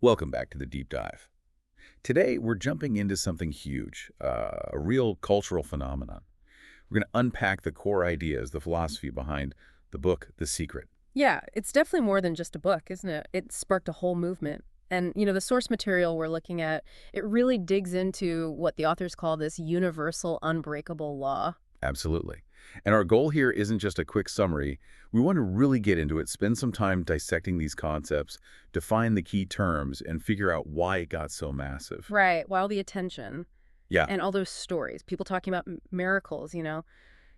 Welcome back to the Deep Dive. Today, we're jumping into something huge, a real cultural phenomenon. We're going to unpack the core ideas, the philosophy behind the book, The Secret. Yeah, it's definitely more than just a book, isn't it? It sparked a whole movement. And, the source material we're looking at, it really digs into what the authors call this universal unbreakable law. Absolutely. And our goal here isn't just a quick summary. We want to really get into it, spend some time dissecting these concepts, define the key terms, and figure out why it got so massive. Right, while the attention Yeah, and all those stories, people talking about miracles,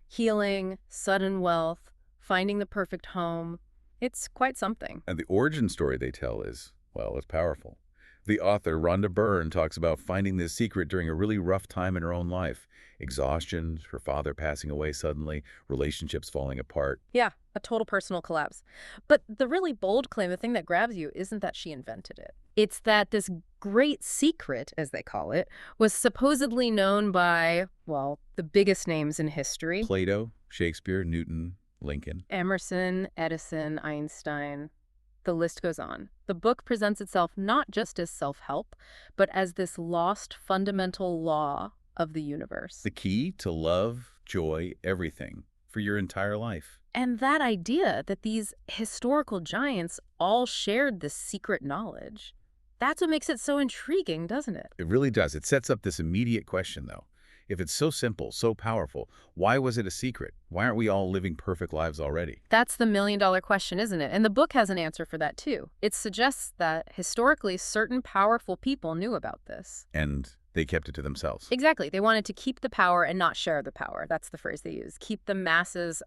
healing, sudden wealth, finding the perfect home. It's quite something. and the origin story they tell is, well, it's powerful. The author, Rhonda Byrne, talks about finding this secret during a really rough time in her own life. Exhaustion, her father passing away suddenly, relationships falling apart. Yeah, a total personal collapse. But the really bold claim, the thing that grabs you, isn't that she invented it. It's that this great secret, as they call it, was supposedly known by, well, the biggest names in history. Plato, Shakespeare, Newton, Lincoln. Emerson, Edison, Einstein. The list goes on. The book presents itself not just as self-help, but as this lost fundamental law of the universe. The key to love, joy, everything for your entire life. And that idea that these historical giants all shared this secret knowledge, that's what makes it so intriguing, doesn't it? It really does. It sets up this immediate question, though. If it's so simple, so powerful, why was it a secret? Why aren't we all living perfect lives already? That's the million-dollar question, isn't it? And the book has an answer for that, too. It suggests that historically certain powerful people knew about this. And they kept it to themselves. Exactly. They wanted to keep the power and not share the power. That's the phrase they use. Keep the masses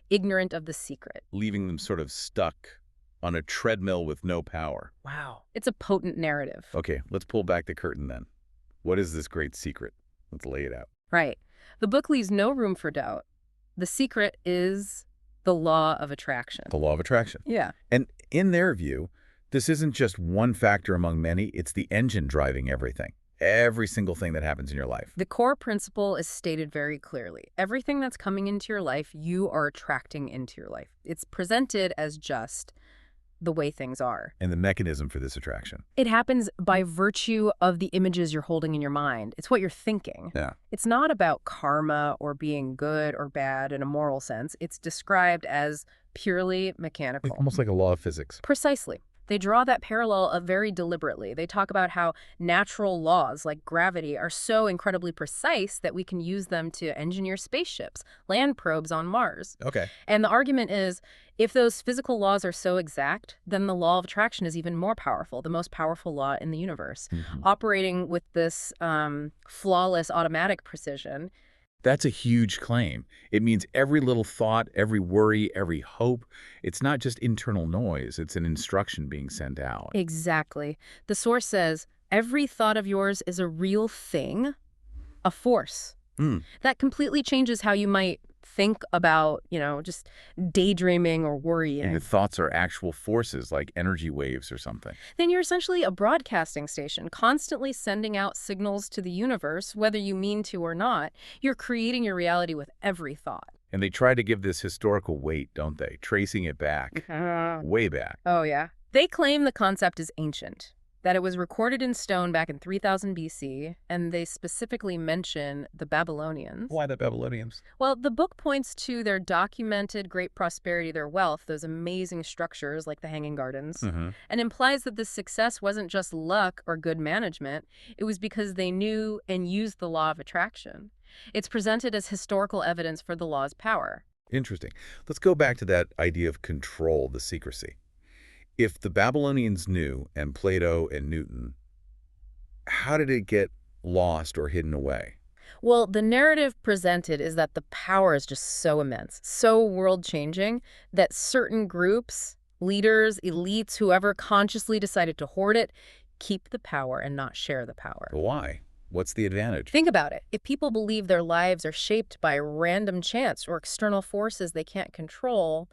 ignorant of the secret. Leaving them sort of stuck on a treadmill with no power. Wow. It's a potent narrative. Okay, let's pull back the curtain then. What is this great secret? Let's lay it out. Right. The book leaves no room for doubt. The secret is the law of attraction. The law of attraction. Yeah. And in their view, this isn't just one factor among many, it's the engine driving everything. Every single thing that happens in your life. The core principle is stated very clearly. Everything that's coming into your life, you are attracting into your life. It's presented as just the way things are. And the mechanism for this attraction. It happens by virtue of the images you're holding in your mind. It's what you're thinking. Yeah. It's not about karma or being good or bad in a moral sense. It's described as purely mechanical. Almost like a law of physics. Precisely. They draw that parallel very deliberately. They talk about how natural laws like gravity are so incredibly precise that we can use them to engineer spaceships, land probes on Mars. Okay. And the argument is, if those physical laws are so exact, then the law of attraction is even more powerful, the most powerful law in the universe. Operating with this flawless automatic precision. That's a huge claim. It means every little thought, every worry, every hope, it's not just internal noise, it's an instruction being sent out. Exactly. The source says, every thought of yours is a real thing, a force. That completely changes how you might think about, just daydreaming or worrying. And the thoughts are actual forces like energy waves or something. Then you're essentially a broadcasting station, constantly sending out signals to the universe, whether you mean to or not. You're creating your reality with every thought. And they try to give this historical weight, don't they? Tracing it back, way back. Oh, yeah. They claim the concept is ancient, that it was recorded in stone back in 3000 BC, and they specifically mention the Babylonians. Why the Babylonians? Well, the book points to their documented great prosperity, their wealth, those amazing structures like the Hanging Gardens, and implies that this success wasn't just luck or good management. It was because they knew and used the law of attraction. It's presented as historical evidence for the law's power. Interesting. Let's go back to that idea of control, the secrecy. If the Babylonians knew, and Plato and Newton, how did it get lost or hidden away? Well, the narrative presented is that the power is just so immense, so world-changing, that certain groups, leaders, elites, whoever consciously decided to hoard it, keep the power and not share the power. But why? What's the advantage? Think about it. If people believe their lives are shaped by random chance or external forces they can't control,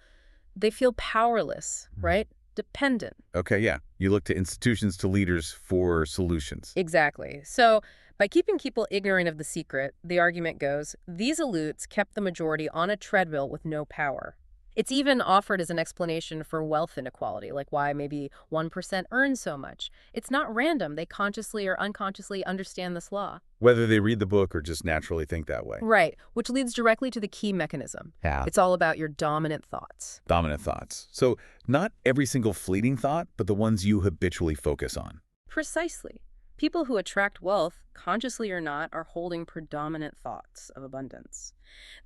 they feel powerless, right? Dependent. Okay, yeah. You look to institutions, to leaders for solutions. Exactly. So by keeping people ignorant of the secret, the argument goes, these elites kept the majority on a treadmill with no power. It's even offered as an explanation for wealth inequality, like why maybe 1% earn so much. It's not random. They consciously or unconsciously understand this law. Whether they read the book or just naturally think that way. Right, which leads directly to the key mechanism. Yeah. It's all about your dominant thoughts. Dominant thoughts. So not every single fleeting thought, but the ones you habitually focus on. Precisely. People who attract wealth, consciously or not, are holding predominant thoughts of abundance.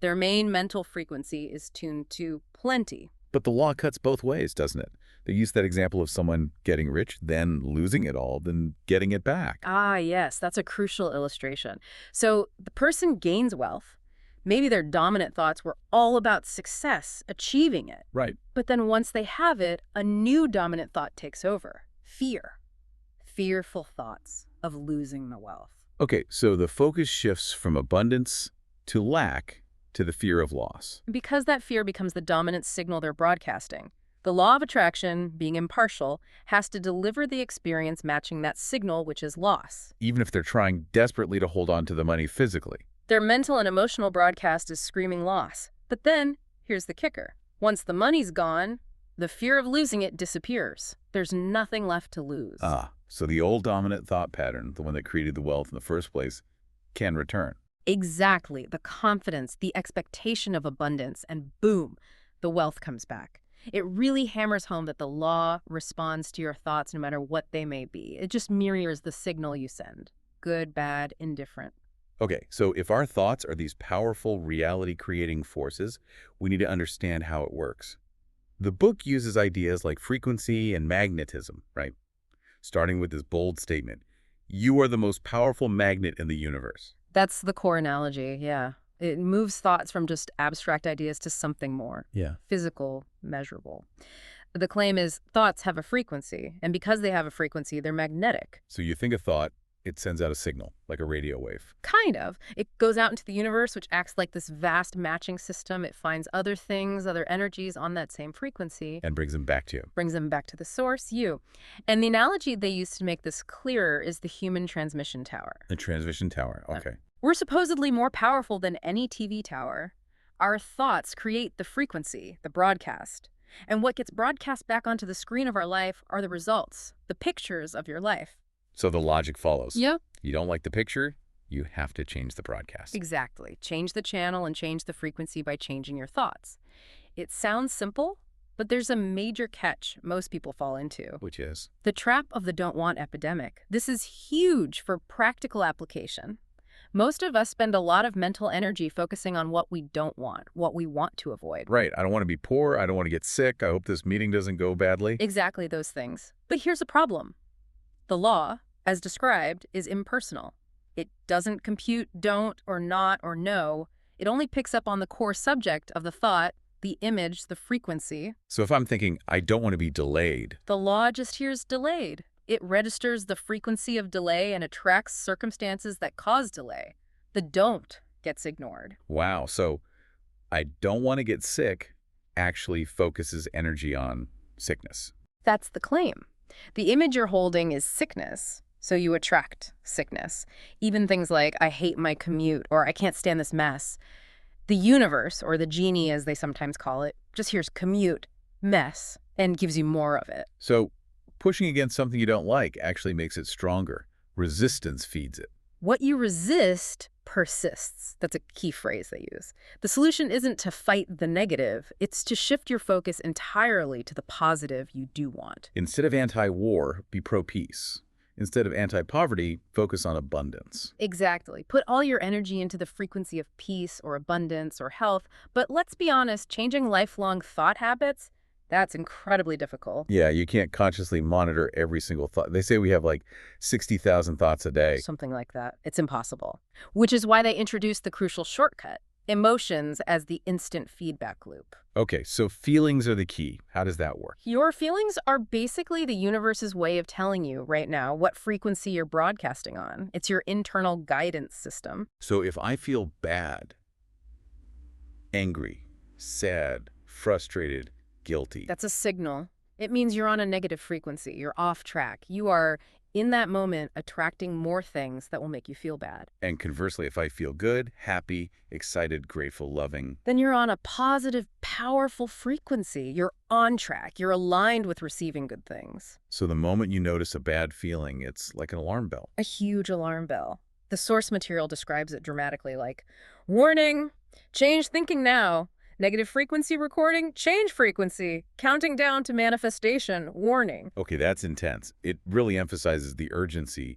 Their main mental frequency is tuned to plenty. But the law cuts both ways, doesn't it? They use that example of someone getting rich, then losing it all, then getting it back. Ah, yes, that's a crucial illustration. So the person gains wealth. Maybe their dominant thoughts were all about success, achieving it. Right. But then once they have it, a new dominant thought takes over. Fear. Fearful thoughts of losing the wealth. Okay, so the focus shifts from abundance to lack to the fear of loss. Because that fear becomes the dominant signal they're broadcasting. The law of attraction, being impartial, has to deliver the experience matching that signal, which is loss. Even if they're trying desperately to hold on to the money physically. Their mental and emotional broadcast is screaming loss. But then, here's the kicker. Once the money's gone, the fear of losing it disappears. There's nothing left to lose. So the old dominant thought pattern, the one that created the wealth in the first place, can return. Exactly. The confidence, the expectation of abundance, and boom, the wealth comes back. It really hammers home that the law responds to your thoughts no matter what they may be. It just mirrors the signal you send. Good, bad, indifferent. Okay, so if our thoughts are these powerful reality-creating forces, we need to understand how it works. The book uses ideas like frequency and magnetism, right? Starting with this bold statement, you are the most powerful magnet in the universe. That's the core analogy, yeah. It moves thoughts from just abstract ideas to something more. Yeah. Physical, measurable. The claim is thoughts have a frequency, and because they have a frequency, they're magnetic. So you think a thought, it sends out a signal, like a radio wave. Kind of. It goes out into the universe, which acts like this vast matching system. It finds other things, other energies on that same frequency. And brings them back to you. Brings them back to the source, you. And the analogy they use to make this clearer is the human transmission tower. The transmission tower, okay. We're supposedly more powerful than any TV tower. Our thoughts create the frequency, the broadcast. And what gets broadcast back onto the screen of our life are the results, the pictures of your life. So the logic follows. Yeah. You don't like the picture, you have to change the broadcast. Exactly. Change the channel and change the frequency by changing your thoughts. It sounds simple, but there's a major catch most people fall into. Which is? The trap of the don't want epidemic. This is huge for practical application. Most of us spend a lot of mental energy focusing on what we don't want, what we want to avoid. Right. I don't want to be poor. I don't want to get sick. I hope this meeting doesn't go badly. Exactly those things. But here's a problem. The law, as described, is impersonal. It doesn't compute don't or not or no. It only picks up on the core subject of the thought, the image, the frequency. So if I'm thinking, I don't want to be delayed. The law just hears delayed. It registers the frequency of delay and attracts circumstances that cause delay. The don't gets ignored. Wow. So I don't want to get sick actually focuses energy on sickness. That's the claim. The image you're holding is sickness, so you attract sickness. Even things like, I hate my commute, or I can't stand this mess. The universe, or the genie as they sometimes call it, just hears commute, mess, and gives you more of it. So pushing against something you don't like actually makes it stronger. Resistance feeds it. What you resist persists. That's a key phrase they use. The solution isn't to fight the negative. It's to shift your focus entirely to the positive you do want. Instead of anti-war, be pro-peace. Instead of anti-poverty, focus on abundance. Exactly. Put all your energy into the frequency of peace or abundance or health. But let's be honest, changing lifelong thought habits, that's incredibly difficult. Yeah, you can't consciously monitor every single thought. They say we have like 60,000 thoughts a day. Something like that. It's impossible. Which is why they introduced the crucial shortcut, emotions as the instant feedback loop. Okay, so feelings are the key. How does that work? Your feelings are basically the universe's way of telling you right now what frequency you're broadcasting on. It's your internal guidance system. So if I feel bad, angry, sad, frustrated, guilty. That's a signal. It means you're on a negative frequency. You're off track. You are In that moment, attracting more things that will make you feel bad. And conversely, if I feel good, happy, excited, grateful, loving, Then you're on a positive, powerful frequency. You're on track. You're aligned with receiving good things. so the moment you notice a bad feeling, it's like an alarm bell. A huge alarm bell. The source material describes it dramatically like, warning, change thinking now. Negative frequency recording, change frequency. Counting down to manifestation, warning. Okay, that's intense. It really emphasizes the urgency.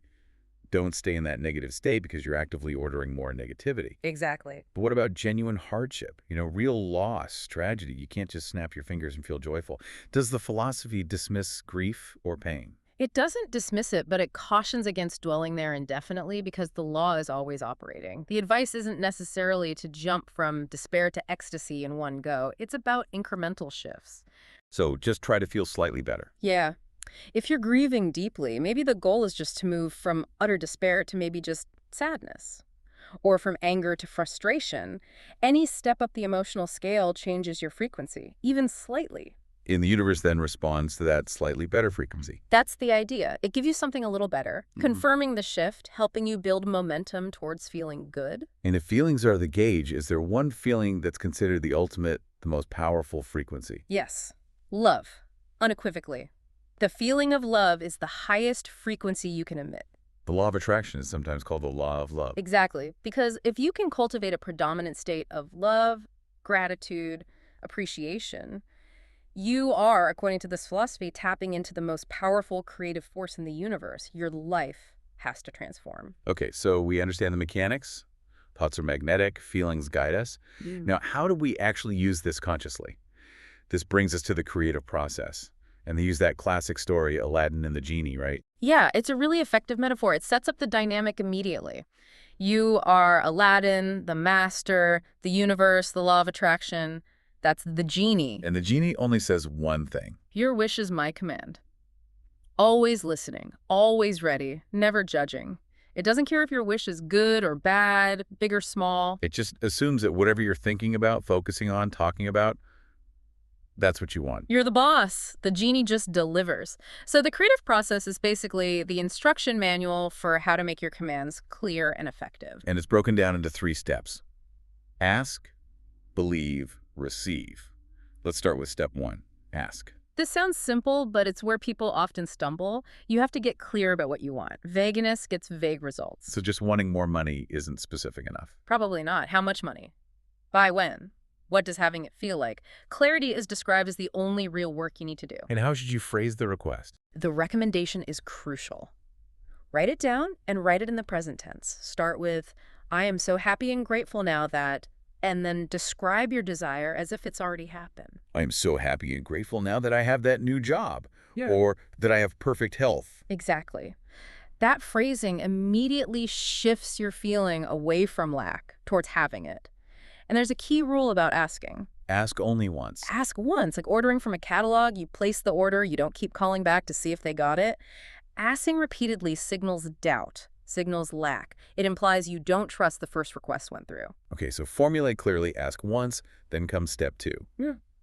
Don't stay in that negative state because you're actively ordering more negativity. Exactly. But what about genuine hardship? Real loss, tragedy. You can't just snap your fingers and feel joyful. Does the philosophy dismiss grief or pain? It doesn't dismiss it, but it cautions against dwelling there indefinitely because the law is always operating. The advice isn't necessarily to jump from despair to ecstasy in one go. It's about incremental shifts. So just try to feel slightly better. Yeah. If you're grieving deeply, maybe the goal is just to move from utter despair to maybe just sadness, or from anger to frustration. Any step up the emotional scale changes your frequency, even slightly. And the universe then responds to that slightly better frequency. That's the idea. It gives you something a little better, confirming the shift, helping you build momentum towards feeling good. And if feelings are the gauge, is there one feeling that's considered the ultimate, the most powerful frequency? Yes. Love. Unequivocally. The feeling of love is the highest frequency you can emit. The law of attraction is sometimes called the law of love. Exactly. Because if you can cultivate a predominant state of love, gratitude, appreciation, you are, according to this philosophy, tapping into the most powerful creative force in the universe. Your life has to transform. Okay, so we understand the mechanics. Thoughts are magnetic, feelings guide us. Now, how do we actually use this consciously? This brings us to the creative process. And they use that classic story, Aladdin and the genie, right? Yeah, it's a really effective metaphor. It sets up the dynamic immediately. You are Aladdin, the master, the universe, the law of attraction. That's the genie. And the genie only says one thing. Your wish is my command. Always listening, always ready, never judging. It doesn't care if your wish is good or bad, big or small. It just assumes that whatever you're thinking about, focusing on, talking about, that's what you want. You're the boss. The genie just delivers. So the creative process is basically the instruction manual for how to make your commands clear and effective. And it's broken down into 3 steps. Ask, believe, receive. Let's start with step 1. Ask. This sounds simple, but it's where people often stumble. You have to get clear about what you want. Vagueness gets vague results. So just wanting more money isn't specific enough. Probably not. How much money? By when? What does having it feel like? Clarity is described as the only real work you need to do. And how should you phrase the request? The recommendation is crucial. Write it down and write it in the present tense. Start with, I am so happy and grateful now that, and then describe your desire as if it's already happened. I am so happy and grateful now that I have that new job. Or that I have perfect health. Exactly. That phrasing immediately shifts your feeling away from lack towards having it. And there's a key rule about asking. Ask only once. Ask once, like ordering from a catalog. You place the order, you don't keep calling back to see if they got it. Asking repeatedly signals doubt, signals lack. It implies you don't trust the first request went through. Okay, so formulate clearly, ask once, then comes step 2.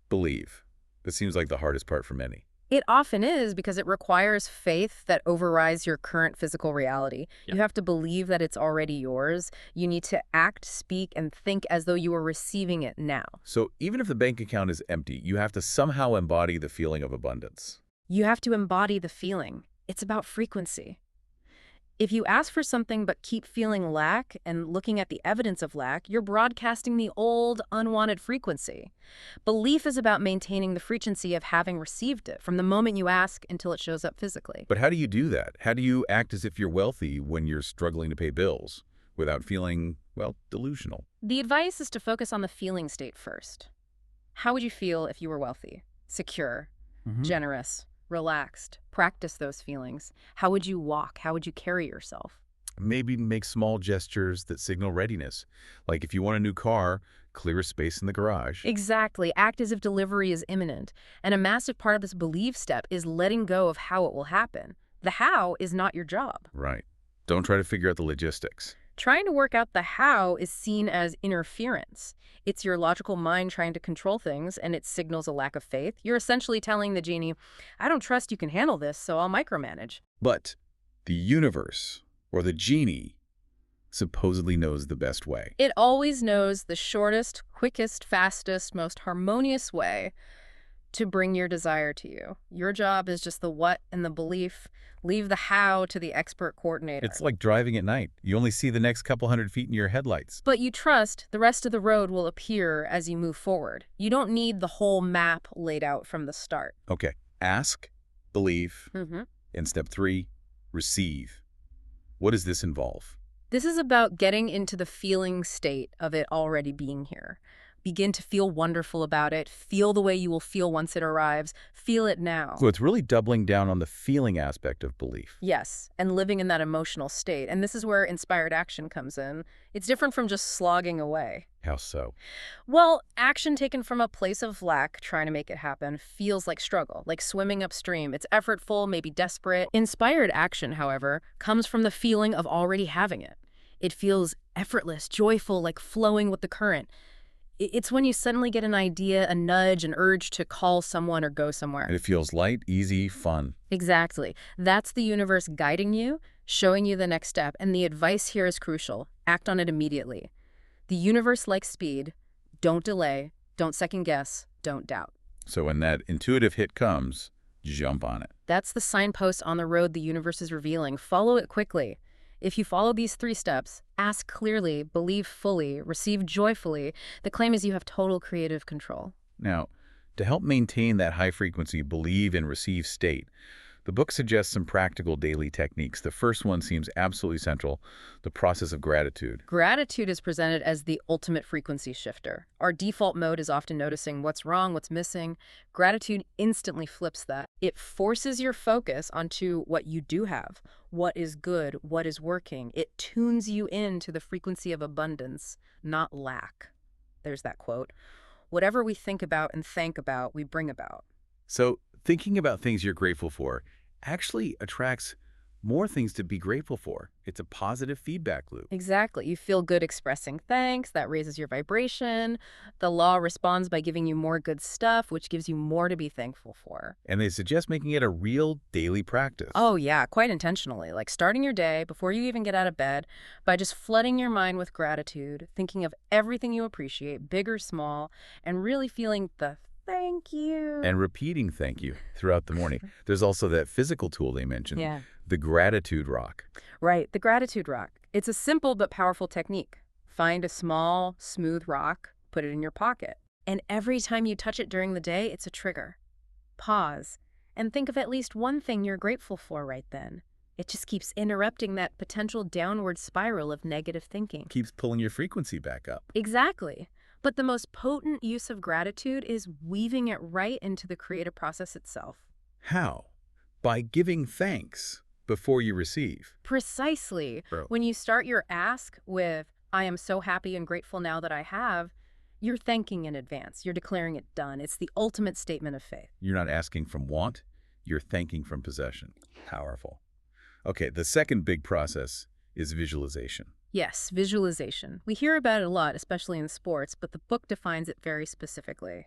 Believe. This seems like the hardest part for many. It often is because it requires faith that overrides your current physical reality. You have to believe that it's already yours. You need to act, speak, and think as though you are receiving it now. So even if the bank account is empty, you have to somehow embody the feeling of abundance. You have to embody the feeling. It's about frequency. If you ask for something but keep feeling lack and looking at the evidence of lack, you're broadcasting the old, unwanted frequency. Belief is about maintaining the frequency of having received it from the moment you ask until it shows up physically. But how do you do that? How do you act as if you're wealthy when you're struggling to pay bills without feeling, well, delusional? The advice is to focus on the feeling state first. How would you feel if you were wealthy, secure, generous, relaxed? Practice those feelings. How would you walk? How would you carry yourself? Maybe make small gestures that signal readiness. Like if you want a new car, clear a space in the garage. Exactly. Act as if delivery is imminent. And a massive part of this belief step is letting go of how it will happen. The how is not your job. Right. Don't try to figure out the logistics. Trying to work out the how is seen as interference. It's your logical mind trying to control things, and it signals a lack of faith. You're essentially telling the genie, I don't trust you can handle this, so I'll micromanage. But The universe, or the genie, supposedly knows the best way. It always knows the shortest, quickest, fastest, most harmonious way to bring your desire to you. Your job is just the what and the belief. Leave the how to the expert coordinator. It's like driving at night. You only see the next couple hundred feet in your headlights. But you trust the rest of the road will appear as you move forward. You don't need the whole map laid out from the start. Okay, ask, believe, Mm-hmm. and step 3, receive. What does this involve? This is about getting into the feeling state of it already being here. Begin to feel wonderful about it. Feel the way you will feel once it arrives. Feel it now. So it's really doubling down on the feeling aspect of belief. Yes, and living in that emotional state. And this is where inspired action comes in. It's different from just slogging away. How so? Well, action taken from a place of lack, trying to make it happen, feels like struggle, like swimming upstream. It's effortful, maybe desperate. Inspired action, however, comes from the feeling of already having it. It feels effortless, joyful, like flowing with the current. It's when you suddenly get an idea, a nudge, an urge to call someone or go somewhere. And it feels light, easy, fun. Exactly. That's the universe guiding you, showing you the next step, and the advice here is crucial. Act on it immediately. The universe likes speed. Don't delay. Don't second guess. Don't doubt. So when that intuitive hit comes, jump on it. That's the signpost on the road the universe is revealing. Follow it quickly. If you follow these 3 steps, ask clearly, believe fully, receive joyfully, the claim is you have total creative control. Now, to help maintain that high-frequency believe and receive state, the book suggests some practical daily techniques. The first one seems absolutely central, the process of gratitude. Gratitude is presented as the ultimate frequency shifter. Our default mode is often noticing what's wrong, what's missing. Gratitude instantly flips that. It forces your focus onto what you do have, what is good, what is working. It tunes you into the frequency of abundance, not lack. There's that quote. Whatever we think about and thank about, we bring about. So thinking about things you're grateful for actually attracts more things to be grateful for. It's a positive feedback loop. Exactly. You feel good expressing thanks. That raises your vibration. The law responds by giving you more good stuff, which gives you more to be thankful for. And they suggest making it a real daily practice. Oh, yeah, quite intentionally. Like starting your day before you even get out of bed by just flooding your mind with gratitude, thinking of everything you appreciate, big or small, and really feeling the thank you. And repeating thank you throughout the morning. There's also that physical tool they mentioned, Yeah. the gratitude rock. Right, the gratitude rock. It's a simple but powerful technique. Find a small, smooth rock, put it in your pocket. And every time you touch it during the day, it's a trigger. Pause, and think of at least one thing you're grateful for right then. It just keeps interrupting that potential downward spiral of negative thinking. Keeps pulling your frequency back up. Exactly. But the most potent use of gratitude is weaving it right into the creative process itself. How? By giving thanks before you receive. Precisely. Bro. When you start your ask with, I am so happy and grateful now that I have, you're thanking in advance. You're declaring it done. It's the ultimate statement of faith. You're not asking from want, you're thanking from possession. Powerful. Okay, the second big process is visualization. Yes, visualization. We hear about it a lot, especially in sports, but the book defines it very specifically.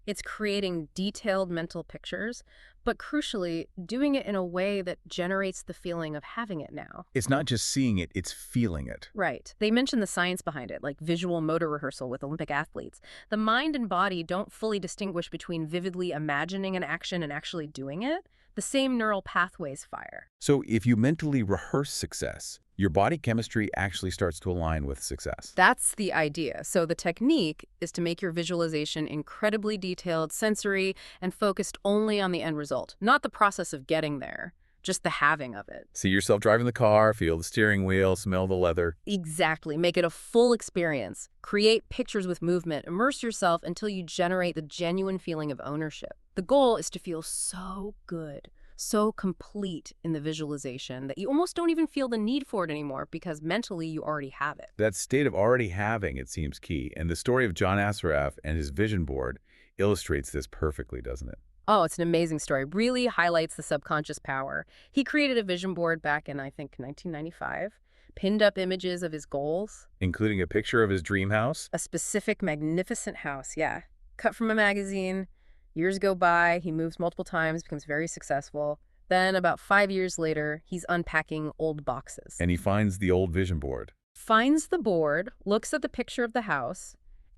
It's creating detailed mental pictures, but crucially, doing it in a way that generates the feeling of having it now. It's not just seeing it, it's feeling it. Right. They mention the science behind it, like visual motor rehearsal with Olympic athletes. The mind and body don't fully distinguish between vividly imagining an action and actually doing it. The same neural pathways fire. So if you mentally rehearse success, your body chemistry actually starts to align with success. That's the idea. So the technique is to make your visualization incredibly detailed, sensory, and focused only on the end result, not the process of getting there, just the having of it. See yourself driving the car, feel the steering wheel, smell the leather. Exactly. Make it a full experience. Create pictures with movement. Immerse yourself until you generate the genuine feeling of ownership. The goal is to feel so good, so complete in the visualization that you almost don't even feel the need for it anymore because mentally you already have it. That state of already having, it seems key. And the story of John Assaraf and his vision board illustrates this perfectly, doesn't it? Oh, it's an amazing story. Really highlights the subconscious power. He created a vision board back in, I think, 1995, pinned up images of his goals. Including a picture of his dream house? A specific, magnificent house, yeah. Cut from a magazine. Years go by, he moves multiple times, becomes very successful. Then, about 5 years later, he's unpacking old boxes. And he finds the old vision board. Finds the board, looks at the picture of the house,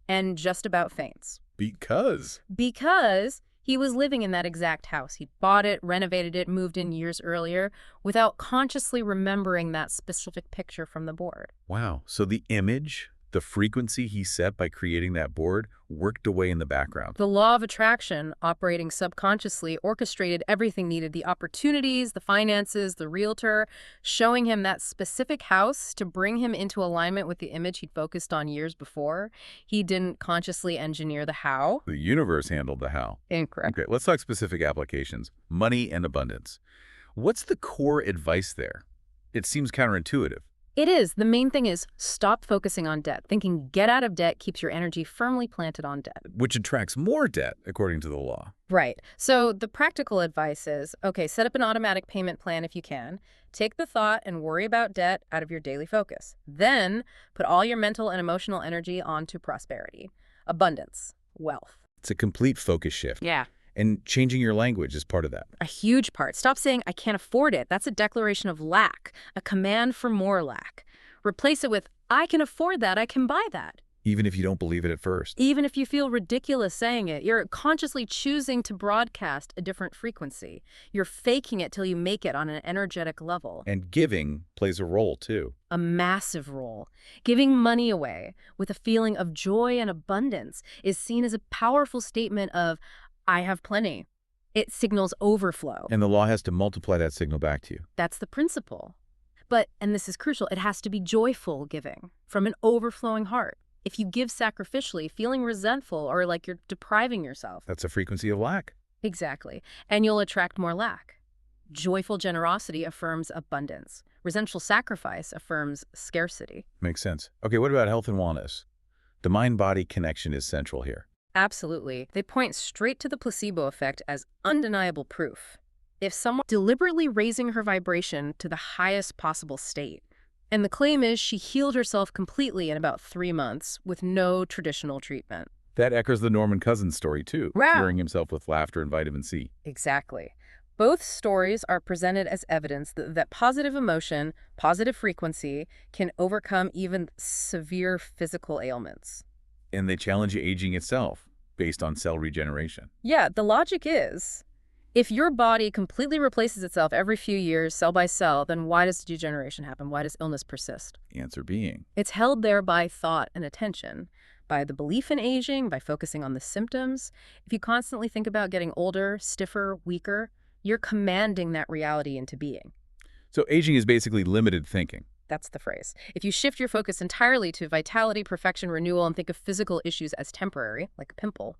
and just about faints. Because he was living in that exact house. He bought it, renovated it, moved in years earlier, without consciously remembering that specific picture from the board. Wow. So the image, the frequency he set by creating that board worked away in the background. The law of attraction, operating subconsciously, orchestrated everything needed: the opportunities, the finances, the realtor, showing him that specific house to bring him into alignment with the image he'd focused on years before. He didn't consciously engineer the how. The universe handled the how. Incorrect. Okay, let's talk specific applications. Money and abundance. What's the core advice there? It seems counterintuitive. It is. The main thing is stop focusing on debt. Thinking get out of debt keeps your energy firmly planted on debt. Which attracts more debt, according to the law. Right. So the practical advice is, okay, set up an automatic payment plan if you can. Take the thought and worry about debt out of your daily focus. Then put all your mental and emotional energy onto prosperity, abundance, wealth. It's a complete focus shift. Yeah. And changing your language is part of that. A huge part. Stop saying, I can't afford it. That's a declaration of lack, a command for more lack. Replace it with, I can afford that, I can buy that. Even if you don't believe it at first. Even if you feel ridiculous saying it, you're consciously choosing to broadcast a different frequency. You're faking it till you make it on an energetic level. And giving plays a role, too. A massive role. Giving money away with a feeling of joy and abundance is seen as a powerful statement of, I have plenty. It signals overflow. And the law has to multiply that signal back to you. That's the principle. But, and this is crucial, it has to be joyful giving from an overflowing heart. If you give sacrificially, feeling resentful or like you're depriving yourself. That's a frequency of lack. Exactly. And you'll attract more lack. Joyful generosity affirms abundance. Resentful sacrifice affirms scarcity. Makes sense. Okay, what about health and wellness? The mind-body connection is central here. Absolutely. They point straight to the placebo effect as undeniable proof. If someone deliberately raising her vibration to the highest possible state, and the claim is she healed herself completely in about 3 months with no traditional treatment. That echoes the Norman Cousins story, too, Wow. curing himself with laughter and vitamin C. Exactly. Both stories are presented as evidence that positive emotion, positive frequency, can overcome even severe physical ailments. And they challenge aging itself, based on cell regeneration. Yeah, the logic is, if your body completely replaces itself every few years, cell by cell, then why does degeneration happen? Why does illness persist? Answer being. It's held there by thought and attention, by the belief in aging, by focusing on the symptoms. If you constantly think about getting older, stiffer, weaker, you're commanding that reality into being. So aging is basically limited thinking. That's the phrase. If you shift your focus entirely to vitality, perfection, renewal, and think of physical issues as temporary, like a pimple,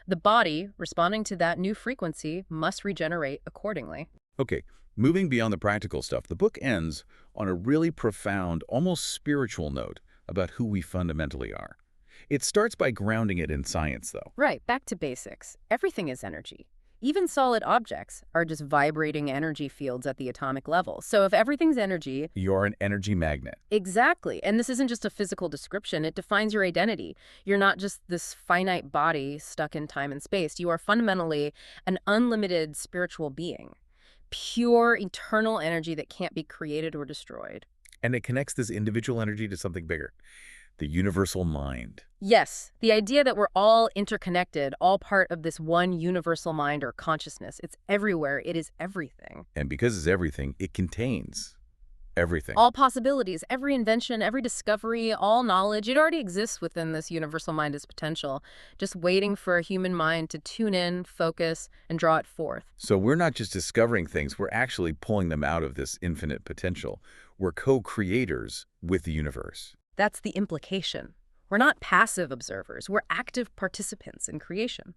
the body, responding to that new frequency, must regenerate accordingly. Okay, moving beyond the practical stuff, the book ends on a really profound, almost spiritual note about who we fundamentally are. It starts by grounding it in science, though. Right, back to basics. Everything is energy. Even solid objects are just vibrating energy fields at the atomic level. So if everything's energy... You're an energy magnet. Exactly. And this isn't just a physical description. It defines your identity. You're not just this finite body stuck in time and space. You are fundamentally an unlimited spiritual being. Pure, eternal energy that can't be created or destroyed. And it connects this individual energy to something bigger. The universal mind. Yes, the idea that we're all interconnected, all part of this one universal mind or consciousness. It's everywhere. It is everything. And because it's everything, it contains everything. All possibilities, every invention, every discovery, all knowledge, it already exists within this universal mind as potential, just waiting for a human mind to tune in, focus, and draw it forth. So we're not just discovering things, we're actually pulling them out of this infinite potential. We're co-creators with the universe. That's the implication. We're not passive observers. We're active participants in creation,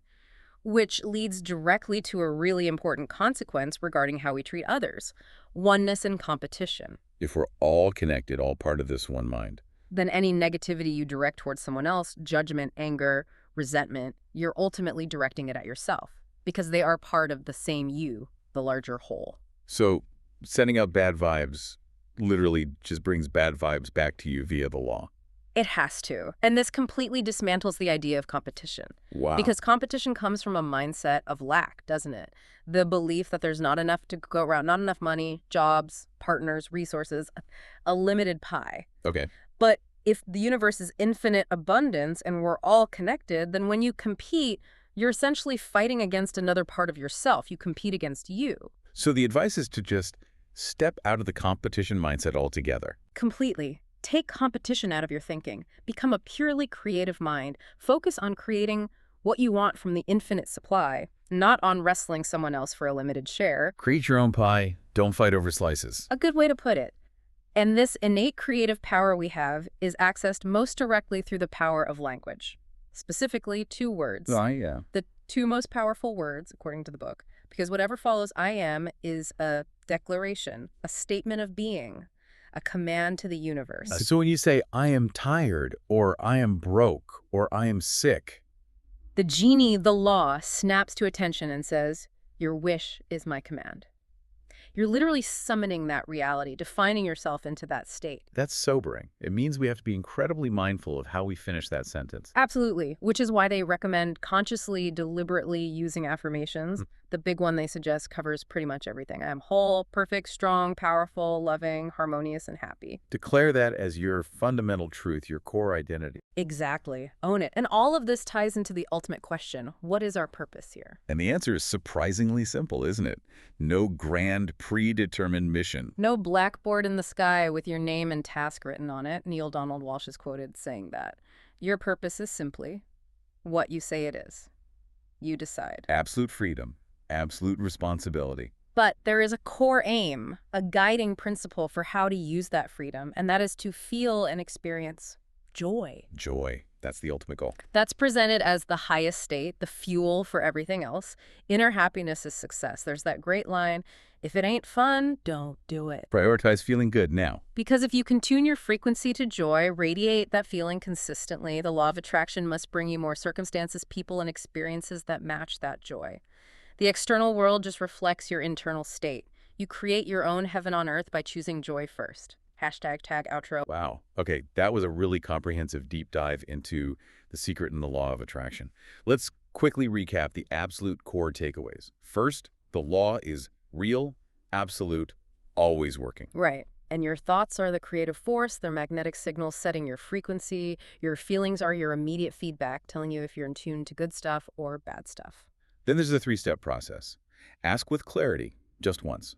which leads directly to a really important consequence regarding how we treat others: oneness and competition. If we're all connected, all part of this one mind. Then any negativity you direct towards someone else, judgment, anger, resentment, you're ultimately directing it at yourself because they are part of the same you, the larger whole. So sending out bad vibes literally just brings bad vibes back to you via the law. It has to. And this completely dismantles the idea of competition. Wow. Because competition comes from a mindset of lack, doesn't it? The belief that there's not enough to go around, not enough money, jobs, partners, resources, a limited pie. Okay. But if the universe is infinite abundance and we're all connected, then when you compete, you're essentially fighting against another part of yourself. You compete against you. So the advice is to just step out of the competition mindset altogether. Completely. Take competition out of your thinking. Become a purely creative mind. Focus on creating what you want from the infinite supply, not on wrestling someone else for a limited share. Create your own pie. Don't fight over slices. A good way to put it. And this innate creative power we have is accessed most directly through the power of language. Specifically, 2 words. Oh, yeah. The 2 most powerful words, according to the book, because whatever follows I am is a declaration, a statement of being, a command to the universe. So when you say, I am tired, or I am broke, or I am sick, The genie, the law, snaps to attention and says, your wish is my command. You're literally summoning that reality, defining yourself into that state. that's sobering. It means we have to be incredibly mindful of how we finish that sentence. Absolutely, which is why they recommend consciously, deliberately using affirmations. The big one they suggest covers pretty much everything. I am whole, perfect, strong, powerful, loving, harmonious, and happy. Declare that as your fundamental truth, your core identity. Exactly. Own it. And all of this ties into the ultimate question. What is our purpose here? And the answer is surprisingly simple, isn't it? No grand, predetermined mission. No blackboard in the sky with your name and task written on it. Neil Donald Walsh is quoted saying that. Your purpose is simply what you say it is. You decide. Absolute freedom, absolute responsibility. But there is a core aim, a guiding principle for how to use that freedom, and that is to feel and experience joy. Joy. That's the ultimate goal. That's presented as the highest state, the fuel for everything else. Inner happiness is success. There's that great line, if it ain't fun, don't do it. Prioritize feeling good now. Because if you can tune your frequency to joy, radiate that feeling consistently, the law of attraction must bring you more circumstances, people, and experiences that match that joy. The external world just reflects your internal state. You create your own heaven on earth by choosing joy first. Hashtag tag outro. Wow. Okay, that was a really comprehensive deep dive into the secret and the law of attraction. Let's quickly recap the absolute core takeaways. First, the law is real, absolute, always working. Right. And your thoughts are the creative force, they're magnetic signals setting your frequency. Your feelings are your immediate feedback, telling you if you're in tune to good stuff or bad stuff. Then there's the 3-step process. Ask with clarity, just once.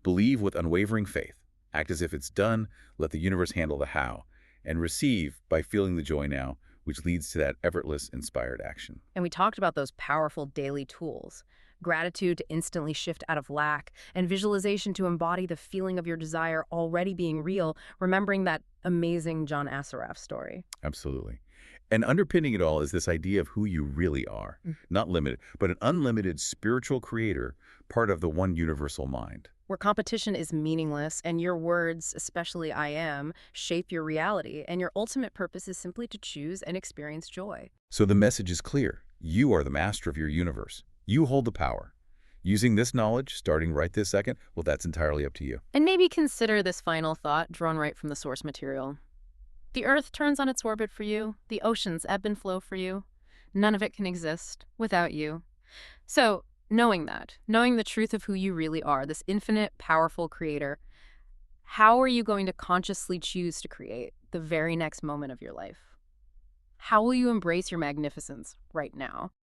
Believe with unwavering faith. Act as if it's done, let the universe handle the how. And receive by feeling the joy now, which leads to that effortless, inspired action. And we talked about those powerful daily tools. Gratitude to instantly shift out of lack, and visualization to embody the feeling of your desire already being real, remembering that amazing John Assaraf story. Absolutely. And underpinning it all is this idea of who you really are. Not limited, but an unlimited spiritual creator, part of the one universal mind. Where competition is meaningless and your words, especially I am, shape your reality, and your ultimate purpose is simply to choose and experience joy. So the message is clear. You are the master of your universe. You hold the power. Using this knowledge, starting right this second, well, that's entirely up to you. And maybe consider this final thought drawn right from the source material. The Earth turns on its orbit for you. The oceans ebb and flow for you. None of it can exist without you. So, knowing that, knowing the truth of who you really are, this infinite, powerful creator, how are you going to consciously choose to create the very next moment of your life? How will you embrace your magnificence right now?